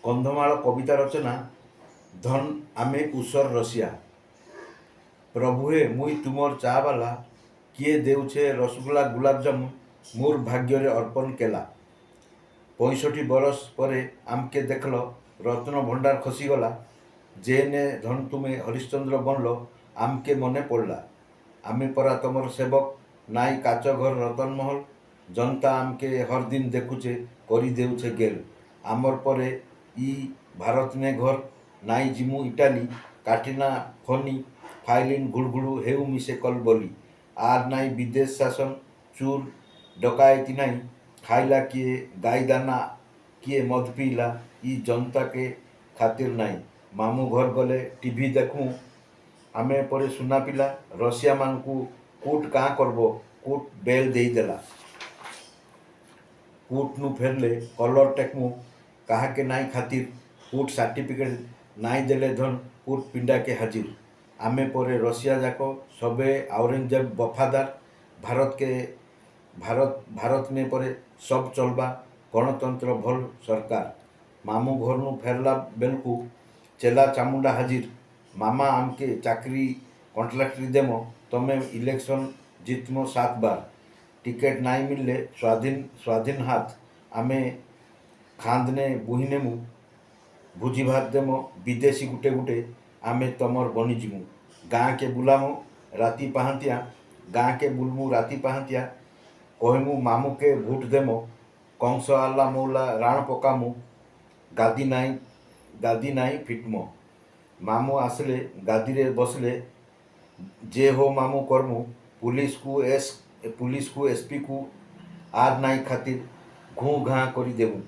କନ୍ଧମାଳ କବିତା ରଚନା ଧନ ଆମେ ଉଷର ରସିଆ। ପ୍ରଭୁଏ ମୁଇଁ ତୁମର ଚାବାଲା, କିଏ ଦେଉଛେ ରସଗୋଲା ଗୁଲାବଜାମୁ, ମୋର୍ ଭାଗ୍ୟରେ ଅର୍ପଣ କେଲା। 65 ବରଷ ପରେ ଆମକେ ଦେଖଲ, ରତ୍ନ ଭଣ୍ଡାର ଖସିଗଲା। ଯେନେ ଧନ ତୁମେ ହରିଶ୍ଚନ୍ଦ୍ର ବନଲ, ଆମକେ ମନେ ପଡ଼ଲା। ଆମେ ପରା ତମର ସେବକ, ନାଇଁ କାଚ ଘର ରତନ ମହଲ। ଜନତା ଆମକେ ହर दिन ଦେଖୁଛେ, କରି ଦେଉଛେ ଗେଲ। আমর পরে ই ভারত নে ঘর, নাই জিমু ইটালি। কাটিনা ফনি ফাইলিন ঘুড়ঘুড়ু হেউ মিশে কল বলি। আর নাই বিদেশ শাসন, চুর ডকায়তি নাই। খাইলা কিয়ে গাই দানা, কিয়ে মদ পিইলা, ই জনতা কে খাতির নাই। মামু ঘর গলে টিভি দেখু, ଆମେ ପରେ ସୁନା ପିଲା। ରସିଆମାନଙ୍କୁ କୋର୍ଟ କାଁ କରବ, କୋର୍ଟ ବେଲ ଦେଇଦେଲା। କୋର୍ଟନୁ ଫେରଲେ କଲର ଟେକମୁ, କାହାକେ ନାଇଁ ଖାତିର। କୋର୍ଟ ସାର୍ଟିଫିକେଟ ନାଇଁ ଦେଲେ ধন, কোর্ট পিণ্ডাকে হাজির। ଆମେ ପରେ ରସିଆ ଯାକ ସବେ আওরঙ্গজেব বফাদার। ଭାରତ ନେ ପରେ ସବ ଚଲବା, ଗଣତନ୍ତ୍ର ଭଲ ସରକାର। ମାମୁ ଘରନୁ ଫେରଲା ବେଲକୁ ଚେଲା ଚାମୁଣ୍ଡା ହାଜିର। ମାମା ଆମକେ ଚାକରି କଣ୍ଟ୍ରାକ୍ଟରି ଦେମ, ତମେ ଇଲେକ୍ସନ ଜିତମ 7 বার। টিকেট নাই মিললে স্বাধীন হাত, ଆମେ ଖାନ୍ଦନେ ବୁହି ନେମୁ। ଭୋଜି ଭାତ ଦେମ ବିଦେଶୀ ଗୁଟେ ଗୁଟେ, ଆମେ ତମର ବନିଯିମୁ। ଗାଁକେ ବୁଲାମ ରାତି ପାହାନ୍ତିଆ, ଗାଁକେ ବୁଲମୁ ରାତି ପାହାନ୍ତିଆ। କହିମୁ ମାମୁକେ ଭୋଟ ଦେମ, କଂସ ଆଲ୍ଲା ମୌଲା ରାଣ ପକାମୁ। ଗାଦି ନାଇଁ ଫିଟମ। ମାମୁ ଆସିଲେ ଗାଦିରେ ବସିଲେ, ଯେ ହୋ ମାମୁ କରମୁ। পুলিশকু এসপিকু আর নাই খাতির, ঘুঁ ঘাঁ করে দেবু।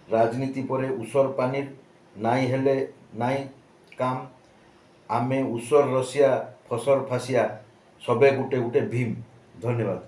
রাজনীতি পরে উষর পানির, নাই হেলে নাই কাম। ଆମେ ଉଷର ରସିଆ, ଫସର ଫାସିଆ, ସବେ ଗୁଟେ ଗୁଟେ ଭୀମ। ଧନ୍ୟବାଦ।